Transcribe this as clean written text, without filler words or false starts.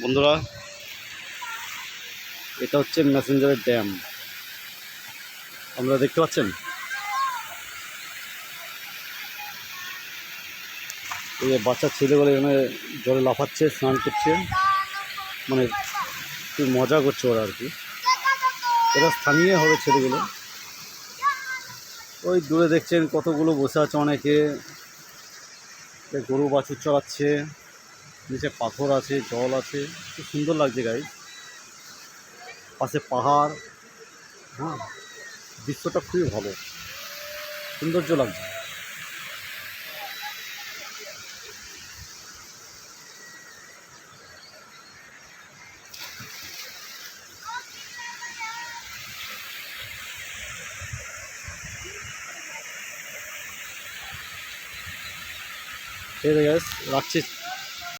বন্ধুরা, এটা হচ্ছে ম্যাসেঞ্জারের ড্যাম। আপনারা দেখতে পাচ্ছেন, এই যে বাচ্চা ছেলেগুলো এখানে জলে লাফাচ্ছে, স্নান করছে, মানে খুব মজা করছে ওরা আর কি। এরা স্থানীয় হবে ছেলেগুলো। ওই দূরে দেখছেন কতগুলো বসে আছে, অনেকে গরু বাছুর চড়াচ্ছে, নিচে পাথর আছে, জল আছে, খুব সুন্দর লাগছে গাইস। পাশে পাহাড়, হ্যাঁ, দৃশ্যটা খুবই ভালো, সৌন্দর্য লাগছে। ঠিক আছে গাইস, রাখছি।